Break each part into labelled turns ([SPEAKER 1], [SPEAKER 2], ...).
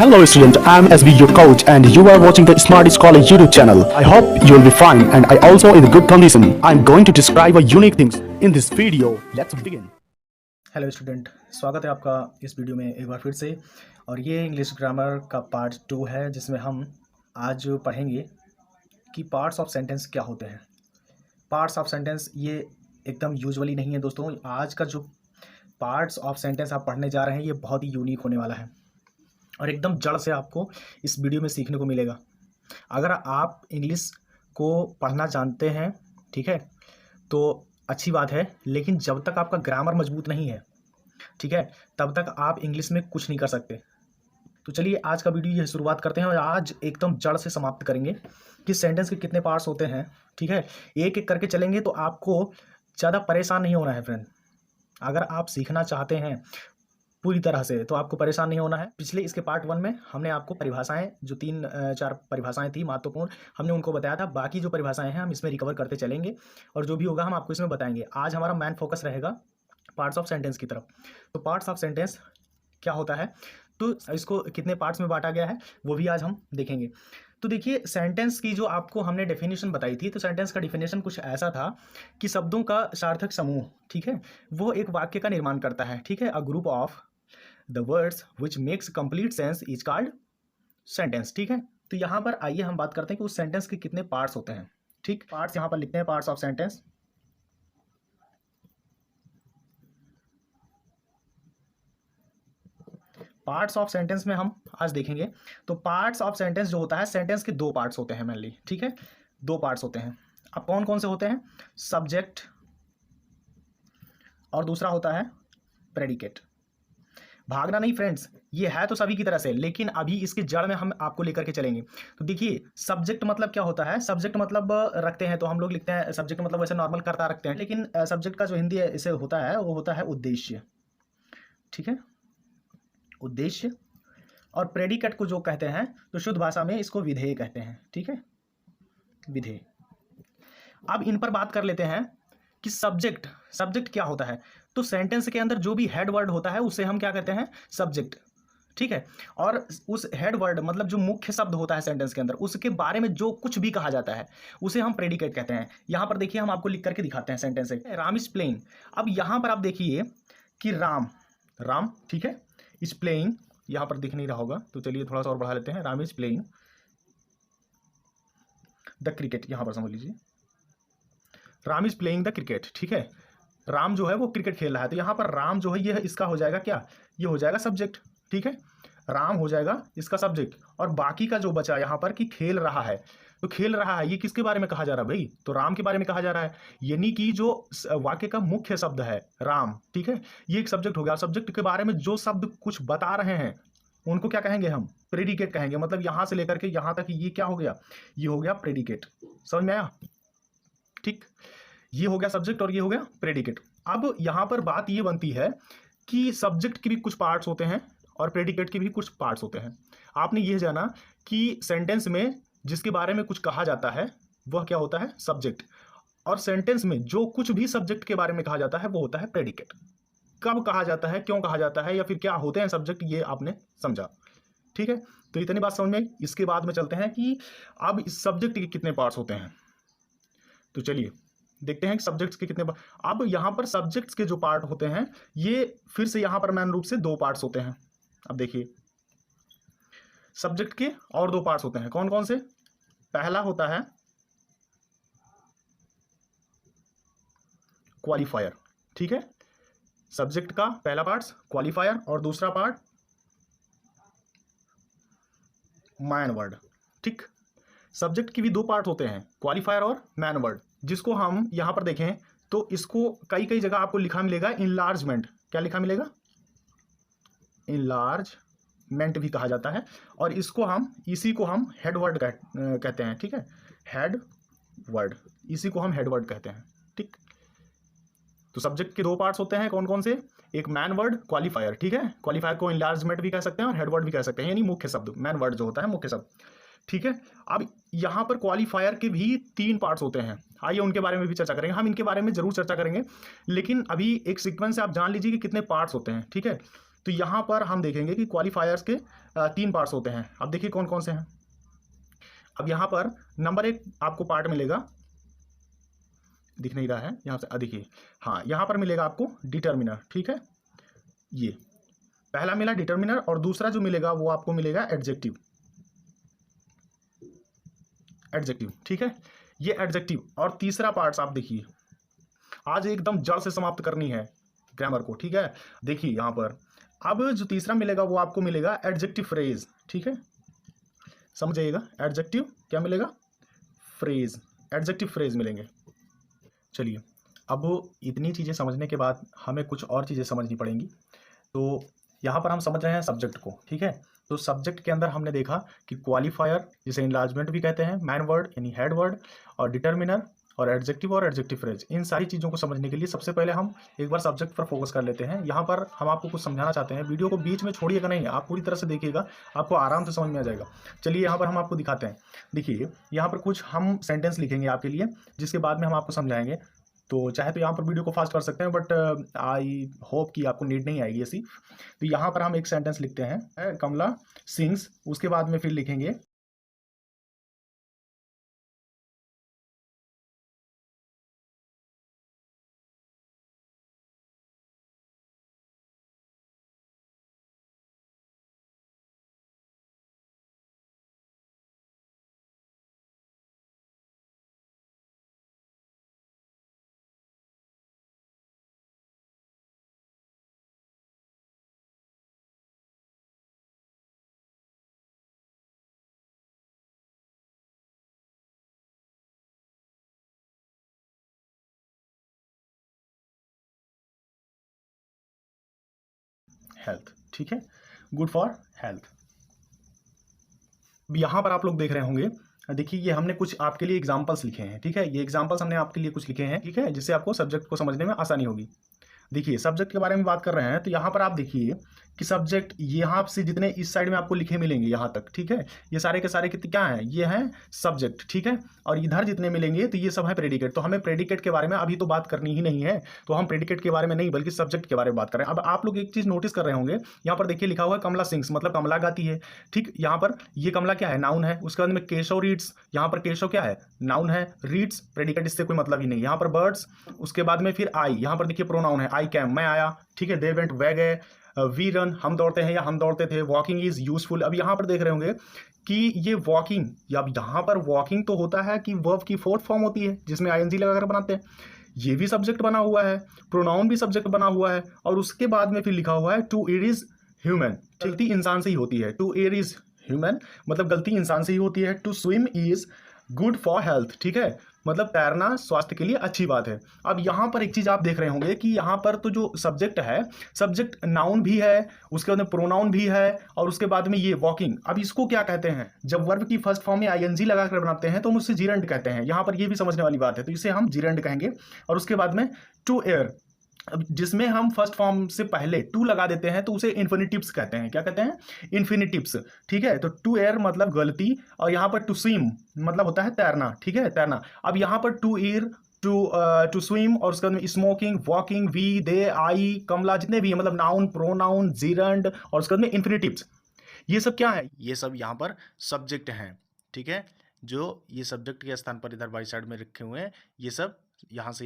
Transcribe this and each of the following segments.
[SPEAKER 1] Hello student, I am SB your coach and you are watching the Smartest College YouTube channel. I hope you will be fine and I also in a good condition. I am going to describe a unique things in this video. Let's begin.
[SPEAKER 2] Hello student, स्वागत है आपका इस video में एक बार फिर से। और ये इंग्लिश ग्रामर का पार्ट 2 है जिसमें हम आज पढ़ेंगे कि पार्ट्स ऑफ सेंटेंस क्या होते हैं। पार्ट्स ऑफ सेंटेंस ये एकदम यूजुअली नहीं है दोस्तों। आज का जो पार्ट्स ऑफ सेंटेंस आप पढ़ने जा रहे हैं ये बहुत ही यूनिक होने वाला है और एकदम जड़ से आपको इस वीडियो में सीखने को मिलेगा। अगर आप इंग्लिश को पढ़ना जानते हैं, ठीक है, तो अच्छी बात है, लेकिन जब तक आपका ग्रामर मजबूत नहीं है, ठीक है, तब तक आप इंग्लिश में कुछ नहीं कर सकते। तो चलिए आज का वीडियो ये शुरुआत करते हैं और आज एकदम जड़ से समाप्त करेंगे कि सेंटेंस के कितने पार्ट्स होते हैं, ठीक है। एक एक करके चलेंगे तो आपको ज़्यादा परेशान नहीं होना है फ्रेंड। अगर आप सीखना चाहते हैं पूरी तरह से तो आपको परेशान नहीं होना है। पिछले इसके पार्ट 1 में हमने आपको परिभाषाएं, जो 3-4 परिभाषाएं थी महत्वपूर्ण, हमने उनको बताया था। बाकी जो परिभाषाएं हैं हम इसमें रिकवर करते चलेंगे और जो भी होगा हम आपको इसमें बताएंगे। आज हमारा मेन फोकस रहेगा पार्ट्स ऑफ सेंटेंस की तरफ। तो पार्ट्स ऑफ सेंटेंस क्या होता है, तो इसको कितने पार्ट्स में बांटा गया है वो भी आज हम देखेंगे। तो देखिए, सेंटेंस की जो आपको हमने डेफिनेशन बताई थी, तो सेंटेंस का डेफिनेशन कुछ ऐसा था कि शब्दों का सार्थक समूह, ठीक है, वो एक वाक्य का निर्माण करता है, ठीक है। A group of the words which makes complete sense is called sentence, ठीक है। तो यहाँ पर आइए हम बात करते हैं कि उस सेंटेंस के कितने पार्ट्स होते हैं, ठीक। पार्ट्स यहाँ पर लिखते हैं, parts of sentence. Parts of sentence में हम आज देखेंगे। तो पार्ट्स ऑफ सेंटेंस जो होता है, सेंटेंस के 2 पार्ट्स होते हैं मेनली, ठीक है, 2 पार्ट्स होते हैं। अब कौन कौन से होते हैं? सब्जेक्ट और दूसरा होता है प्रेडिकेट। भागना नहीं फ्रेंड्स, ये है तो सभी की तरह से, लेकिन अभी इसके जड़ में हम आपको लेकर के चलेंगे। तो देखिए, सब्जेक्ट मतलब क्या होता है? सब्जेक्ट मतलब रखते हैं तो हम लोग लिखते हैं सब्जेक्ट मतलब वैसे नॉर्मल करता रखते हैं, लेकिन सब्जेक्ट का जो हिंदी इसे होता है वो होता है उद्देश्य, ठीक है, उद्देश्य। और प्रेडिकेट को जो कहते हैं तो शुद्ध भाषा में इसको विधेय कहते हैं, ठीक है, विधेय। अब इन पर बात कर लेते हैं कि सब्जेक्ट क्या होता है। तो सेंटेंस के अंदर जो भी हेड वर्ड होता है उसे हम क्या कहते हैं? सब्जेक्ट, ठीक है। और उस हेड वर्ड मतलब जो मुख्य शब्द होता है सेंटेंस के अंदर, उसके बारे में जो कुछ भी कहा जाता है उसे हम प्रेडिकेट कहते हैं। यहां पर देखिए, हम आपको लिख करके दिखाते हैं सेंटेंस से। Ram is playing. अब यहां पर आप देखिए कि राम, ठीक है, इज प्लेइंग, यहां पर दिख नहीं रहा होगा तो चलिए थोड़ा सा और बढ़ा लेते हैं। Ram is playing the cricket, यहां पर समझ लीजिए Ram is playing the cricket, ठीक है। राम जो है वो क्रिकेट खेल रहा है, तो यहाँ पर राम जो है ये इसका हो जाएगा क्या? ये हो जाएगा सब्जेक्ट, ठीक है। राम हो जाएगा इसका सब्जेक्ट। और बाकी का जो बचा यहाँ पर कि खेल रहा है, तो खेल रहा है ये किसके बारे में कहा जा रहा है भाई? तो राम के बारे में कहा जा रहा है, यानी कि जो वाक्य का मुख्य शब्द है राम, ठीक है, ये एक सब्जेक्ट हो गया। सब्जेक्ट के बारे में जो शब्द कुछ बता रहे हैं उनको क्या कहेंगे? हम प्रेडिकेट कहेंगे। मतलब यहाँ से लेकर के यहाँ तक ये क्या हो गया? ये हो गया प्रेडिकेट। समझ में आया? ठीक, ये हो गया सब्जेक्ट और ये हो गया प्रेडिकेट। अब यहां पर बात ये बनती है कि सब्जेक्ट के भी कुछ पार्ट्स होते हैं और प्रेडिकेट के भी कुछ पार्ट्स होते हैं। आपने ये जाना कि सेंटेंस में जिसके बारे में कुछ कहा जाता है वह क्या होता है? सब्जेक्ट। और सेंटेंस में जो कुछ भी सब्जेक्ट के बारे में कहा जाता है वो होता है प्रेडिकेट। कब कहा जाता है, क्यों कहा जाता है, या फिर क्या होते हैं सब्जेक्ट, ये आपने समझा, ठीक है। तो इतनी बात समझ में। इसके बाद में चलते हैं कि अब इस सब्जेक्ट के कितने पार्ट्स होते हैं। तो चलिए देखते हैं कि सब्जेक्ट्स के कितने। अब यहां पर सब्जेक्ट्स के जो पार्ट होते हैं ये फिर से यहां पर मैन रूप से 2 पार्ट्स होते हैं। अब देखिए, सब्जेक्ट के और 2 पार्ट्स होते हैं। कौन कौन से? पहला होता है क्वालिफायर, ठीक है। सब्जेक्ट का पहला पार्ट क्वालिफायर और दूसरा पार्ट मैन वर्ड, ठीक। सब्जेक्ट के भी 2 पार्ट होते हैं, क्वालिफायर और मैन वर्ड, जिसको हम यहां पर देखें तो इसको कई जगह आपको लिखा मिलेगा इनलार्जमेंट। क्या लिखा मिलेगा? इनलार्जमेंट भी कहा जाता है। और इसी को हम हेड वर्ड कहते हैं, ठीक है, हेड वर्ड, इसी को हम हेड वर्ड कहते हैं, ठीक। तो सब्जेक्ट के 2 पार्ट्स होते हैं, कौन कौन से? एक मैन वर्ड, क्वालिफायर, ठीक है। क्वालिफायर को इनलार्जमेंट भी कह सकते हैं और हेड वर्ड भी कह सकते हैं, यानी मुख्य शब्द। मैन वर्ड जो होता है मुख्य शब्द, ठीक है। अब यहां पर क्वालिफायर के भी 3 पार्ट्स होते हैं। आइए उनके बारे में भी चर्चा करेंगे। हम इनके बारे में जरूर चर्चा करेंगे, लेकिन अभी एक सीक्वेंस से आप जान लीजिए कि कितने पार्ट्स होते हैं, ठीक है। तो यहाँ पर हम देखेंगे कि क्वालिफायर्स के 3 पार्ट्स होते हैं। अब देखिए कौन कौन से हैं। अब यहाँ पर नंबर 1 आपको पार्ट मिलेगा, दिख नहीं रहा है यहाँ से, देखिए हाँ, यहाँ पर मिलेगा आपको डिटर्मिनर, ठीक है। ये पहला मिला डिटर्मिनर, और दूसरा जो मिलेगा वो आपको मिलेगा एडजेक्टिव, एडजेक्टिव, ठीक है, ये एडजेक्टिव। और तीसरा पार्ट्स आप देखिए, आज एकदम जड़ से समाप्त करनी है ग्रामर को, ठीक है। देखिए यहाँ पर अब जो तीसरा मिलेगा वो आपको मिलेगा एडजेक्टिव फ्रेज, ठीक है, समझिएगा। एडजेक्टिव क्या मिलेगा? फ्रेज, एडजेक्टिव फ्रेज मिलेंगे। चलिए, अब इतनी चीज़ें समझने के बाद हमें कुछ और चीज़ें समझनी पड़ेंगी। तो यहाँ पर हम समझ रहे हैं सब्जेक्ट को, ठीक है। तो सब्जेक्ट के अंदर हमने देखा कि क्वालिफायर, जिसे इनलार्जमेंट भी कहते हैं, मैन वर्ड यानी हेड वर्ड, और डिटर्मिनर, और एडजेक्टिव और एडजेक्टिव फ्रेज। इन सारी चीज़ों को समझने के लिए सबसे पहले हम एक बार सब्जेक्ट पर फोकस कर लेते हैं। यहाँ पर हम आपको कुछ समझाना चाहते हैं, वीडियो को बीच में छोड़िएगा नहीं, आप पूरी तरह से देखिएगा, आपको आराम से समझ में आ जाएगा। चलिए यहाँ पर हम आपको दिखाते हैं। देखिए यहाँ पर कुछ हम सेंटेंस लिखेंगे आपके लिए, जिसके बाद में हम आपको समझाएंगे। तो चाहे तो यहाँ पर वीडियो को फास्ट कर सकते हैं, बट आई होप कि आपको नीड नहीं आएगी ऐसी। तो यहाँ पर हम एक सेंटेंस लिखते हैं, कमला सिंग्स, उसके बाद में फिर लिखेंगे हेल्थ, ठीक है, गुड फॉर हेल्थ। यहाँ पर आप लोग देख रहे होंगे, देखिए ये हमने कुछ आपके लिए एग्जांपल्स लिखे हैं, ठीक है। ये एग्जांपल्स हमने आपके लिए कुछ लिखे हैं, ठीक है, जिससे आपको सब्जेक्ट को समझने में आसानी होगी। देखिए सब्जेक्ट के बारे में बात कर रहे हैं, तो यहाँ पर आप देखिए कि सब्जेक्ट यहाँ से जितने इस साइड में आपको लिखे मिलेंगे यहाँ तक, ठीक है, ये सारे के सारे कितने क्या हैं, ये हैं सब्जेक्ट, ठीक है। और इधर जितने मिलेंगे तो ये सब है प्रेडिकेट। तो हमें प्रेडिकेट के बारे में अभी तो बात करनी ही नहीं है, तो हम प्रेडिकेट के बारे में नहीं बल्कि सब्जेक्ट के बारे में बात कर रहे हैं। अब आप लोग एक चीज़ नोटिस कर रहे होंगे, यहाँ पर देखिए लिखा हुआ है कमला सिंग्स, मतलब कमला गाती है, ठीक। यहाँ पर ये कमला क्या है, नाउन है। उसके बाद में केशव रीड्स, यहाँ पर केशव क्या है, नाउन है। रीड्स प्रेडिकेट, इससे कोई मतलब ही नहीं। यहाँ पर बर्ड्स, उसके बाद में फिर आई, यहाँ पर देखिए प्रोनाउन है, आई कैम, मैं आया, ठीक है। दे वेंट, वह गए। वी रन, हम दौड़ते हैं या हम दौड़ते थे। Walking is useful. अब यहाँ पर देख रहे होंगे कि ये वॉकिंग, या अब यहाँ पर वॉकिंग तो होता है कि वर्ब की फोर्थ फॉर्म होती है, जिसमें आईएनजी लगाकर बनाते हैं। ये भी सब्जेक्ट बना हुआ है, प्रोनाउन भी सब्जेक्ट बना हुआ है, और उसके बाद में फिर लिखा हुआ है टू एर इज ह्यूमन। गलती इंसान से ही होती है, टू एर इज ह्यूमन मतलब गलती इंसान से ही होती है। To swim is good for health, ठीक है, मतलब तैरना स्वास्थ्य के लिए अच्छी बात है। अब यहाँ पर एक चीज़ आप देख रहे होंगे कि यहाँ पर तो जो सब्जेक्ट है, सब्जेक्ट नाउन भी है, उसके बाद में प्रोनाउन भी है, और उसके बाद में ये वॉकिंग। अब इसको क्या कहते हैं, जब वर्ब की फर्स्ट फॉर्म में आईएनजी लगाकर बनाते हैं तो हम उससे जीरेंड कहते हैं। यहाँ पर ये भी समझने वाली बात है, तो इसे हम जीरेंड कहेंगे। और उसके बाद में टू एयर, अब जिसमें हम फर्स्ट फॉर्म से पहले टू लगा देते हैं तो उसे इन्फिनिटिव्स कहते हैं। क्या कहते हैं, इन्फिनिटिव्स, ठीक है। तो टू एयर मतलब गलती, और यहाँ पर टू स्विम मतलब होता है तैरना, ठीक है, तैरना। अब यहाँ पर टू ईर, टू स्विम, और उसके बाद में स्मोकिंग, वॉकिंग, वी, दे, आई, कमला, जितने भी मतलब नाउन, प्रोनाउन, जीरंड, और उसके बाद में इन्फिनिटिव्स, ये सब क्या है, ये सब यहाँ पर सब्जेक्ट हैं, ठीक है। जो ये सब्जेक्ट के स्थान पर इधर बाई साइड में रखे हुए हैं, ये सब यहाँ से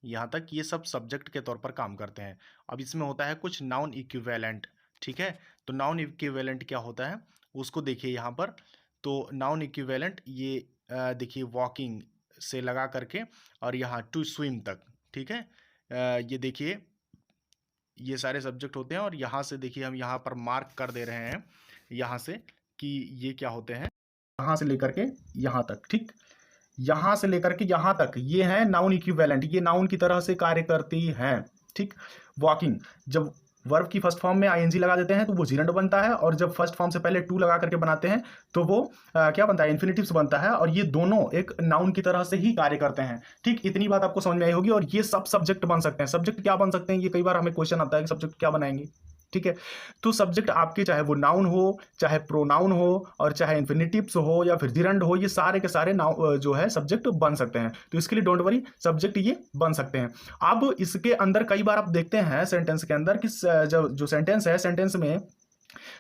[SPEAKER 2] यहाँ तक ये सब सब्जेक्ट के तौर पर काम करते हैं। अब इसमें होता है कुछ नाउन इक्विवेलेंट, ठीक है। तो नाउन इक्विवेलेंट क्या होता है उसको देखिए यहाँ पर। तो नाउन इक्विवेलेंट ये देखिए वॉकिंग से लगा करके और यहाँ टू स्विम तक, ठीक है। ये देखिए ये सारे सब्जेक्ट होते हैं, और यहाँ से देखिए हम यहाँ पर मार्क कर दे रहे हैं यहाँ से कि ये क्या होते हैं, यहाँ से लेकर के यहाँ तक, ठीक, यहाँ से लेकर के यहाँ तक ये है नाउन इक्विवेलेंट, ये नाउन की तरह से कार्य करती हैं, ठीक। वॉकिंग, जब वर्ब की फर्स्ट फॉर्म में आईएनजी लगा देते हैं तो वो जीरंड बनता है, और जब फर्स्ट फॉर्म से पहले टू लगा करके बनाते हैं तो वो क्या बनता है, इन्फिनिटिव्स बनता है, और ये दोनों एक नाउन की तरह से ही कार्य करते हैं, ठीक। इतनी बात आपको समझ में आई होगी। और ये सब सब्जेक्ट बन सकते हैं। सब्जेक्ट क्या बन सकते हैं, ये कई बार हमें क्वेश्चन आता है कि सब्जेक्ट क्या बनाएंगे, ठीक है। तो सब्जेक्ट आपके चाहे वो नाउन हो, चाहे प्रोनाउन हो, और चाहे इन्फिनिटिव्स हो या फिर जिरंड हो, ये सारे के सारे जो है सब्जेक्ट बन सकते हैं। तो इसके लिए डोंट वरी, सब्जेक्ट ये बन सकते हैं। अब इसके अंदर कई बार आप देखते हैं सेंटेंस के अंदर कि जो सेंटेंस है, सेंटेंस में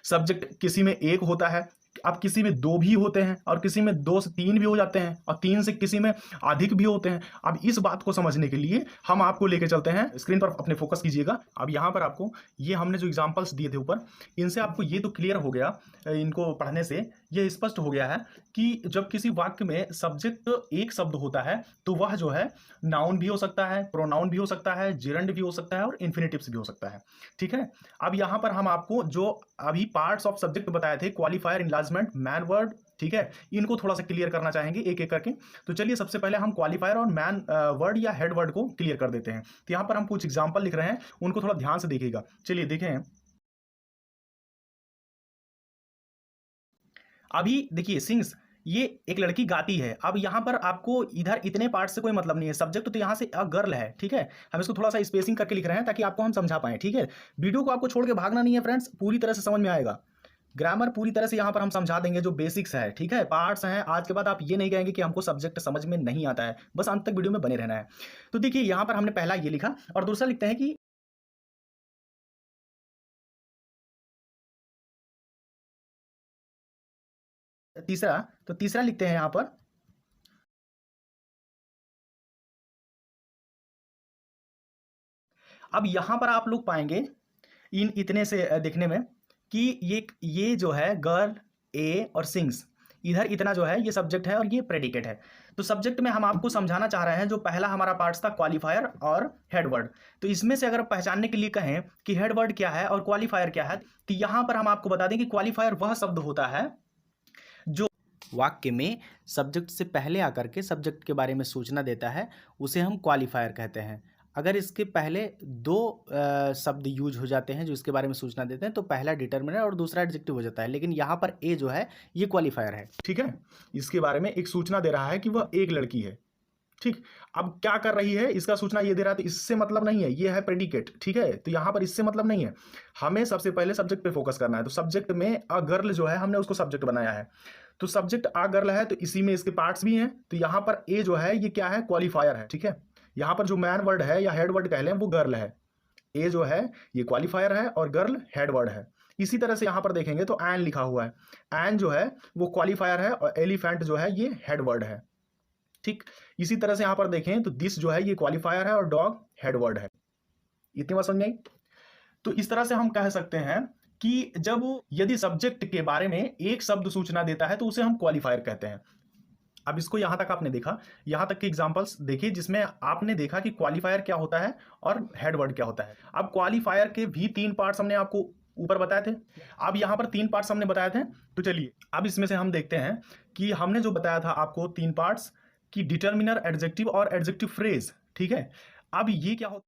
[SPEAKER 2] सब्जेक्ट किसी में एक होता है, अब किसी में दो भी होते हैं, और किसी में 2 से 3 भी हो जाते हैं, और 3 से किसी में अधिक भी होते हैं। अब इस बात को समझने के लिए हम आपको लेके चलते हैं, स्क्रीन पर अपने फोकस कीजिएगा। अब यहाँ पर आपको ये हमने जो एग्जांपल्स दिए थे ऊपर, इनसे आपको ये तो क्लियर हो गया, इनको पढ़ने से ये स्पष्ट हो गया है कि जब किसी वाक्य में सब्जेक्ट एक शब्द होता है तो वह जो है नाउन भी हो सकता है, प्रोनाउन भी हो सकता है, जिरंड भी हो सकता है, और इन्फिनिटिव्स भी हो सकता है। ठीक है। अब यहाँ पर हम आपको जो अभी पार्ट्स ऑफ सब्जेक्ट बताए थे, क्वालिफायर, इनलार्जमेंट, मैन वर्ड, ठीक है, इनको थोड़ा सा क्लियर करना चाहेंगे एक एक करके। तो चलिए सबसे पहले हम क्वालिफायर और मैन वर्ड या हेड वर्ड को क्लियर कर देते हैं। तो यहाँ पर हम कुछ एग्जांपल लिख रहे हैं, उनको थोड़ा ध्यान से देखिएगा। चलिए देखें, अभी देखिए सिंग्स, ये एक लड़की गाती है। अब यहाँ पर आपको इधर इतने पार्ट से कोई मतलब नहीं है, सब्जेक्ट तो यहाँ से अ गर्ल है, ठीक है। हम इसको थोड़ा सा स्पेसिंग करके लिख रहे हैं ताकि आपको हम समझा पाएं, ठीक है। वीडियो को आपको छोड़ के भागना नहीं है फ्रेंड्स, पूरी तरह से समझ में आएगा। ग्रामर पूरी तरह से यहाँ पर हम समझा देंगे, जो बेसिक्स है, ठीक है, पार्ट्स हैं। आज के बाद आप ये नहीं कहेंगे कि हमको सब्जेक्ट समझ में नहीं आता है, बस अंत तक वीडियो में बने रहना है। तो देखिए यहाँ पर हमने पहला ये लिखा, और दूसरा लिखते हैं कि तीसरा, तो तीसरा लिखते हैं यहाँ पर अब यहाँ पर आप लोग पाएंगे इन इतने से देखने में कि ये जो है गर्ल, ए और सिंग्स, इधर इतना जो है ये सब्जेक्ट है और ये प्रेडिकेट है। तो सब्जेक्ट में हम आपको समझाना चाह रहे हैं, जो पहला हमारा पार्ट्स था क्वालिफायर और हेड वर्ड। तो इसमें से अगर पहचानने के लिए कहें कि हेड वर्ड क्या है और क्वालिफायर क्या है, तो यहाँ पर हम आपको बता दें कि क्वालिफायर वह शब्द होता है जो वाक्य में सब्जेक्ट से पहले आकर के सब्जेक्ट के बारे में सूचना देता है, उसे हम क्वालिफायर कहते हैं। अगर इसके पहले दो शब्द यूज हो जाते हैं जो इसके बारे में सूचना देते हैं, तो पहला डिटर्मिनर और दूसरा एडजेक्टिव हो जाता है। लेकिन यहाँ पर ए जो है ये क्वालिफायर है, ठीक है। इसके बारे में एक सूचना दे रहा है कि वह एक लड़की है, ठीक। अब क्या कर रही है, इसका सूचना ये दे रहा है, तो इससे मतलब नहीं है, ये है प्रेडिकेट, ठीक है। तो यहाँ पर इससे मतलब नहीं है, हमें सबसे पहले सब्जेक्ट पे फोकस करना है। तो सब्जेक्ट में अ गर्ल जो है, हमने उसको सब्जेक्ट बनाया है। तो सब्जेक्ट अ गर्ल है, तो इसी में इसके पार्ट्स भी हैं। तो यहाँ पर ए जो है ये क्या है, क्वालिफायर है, ठीक है। यहाँ पर जो मैन वर्ड है या हेड वर्ड कह लें वो गर्ल है, ए जो है ये क्वालिफायर है और गर्ल हेड वर्ड है। इसी तरह से यहाँ पर देखेंगे तो एन लिखा हुआ है, एन जो है वो क्वालिफायर है और एलिफेंट जो है ये हेड वर्ड है, ठीक। इसी तरह से यहाँ पर देखें तो दिस जो है ये क्वालिफायर है और डॉग हेड वर्ड है। इतनी बात समझ में आई। तो इस तरह से हम कह सकते हैं कि जब यदि सब्जेक्ट के बारे में एक शब्द सूचना देता है तो उसे हम क्वालिफायर कहते हैं। अब इसको यहां तक आपने देखा, यहां तक के एग्जांपल्स देखिए जिसमें आपने देखा कि क्वालिफायर क्या होता है और हेड वर्ड क्या होता है। अब क्वालिफायर के भी 3 पार्ट्स हमने आपको ऊपर बताए थे, अब यहां पर 3 पार्ट्स हमने बताए थे। तो चलिए अब इसमें से हम देखते हैं कि हमने जो बताया था आपको 3 पार्ट्स की डिटर्मिनर, एडजेक्टिव और एडजेक्टिव फ्रेज, ठीक है। अब ये क्या होता है,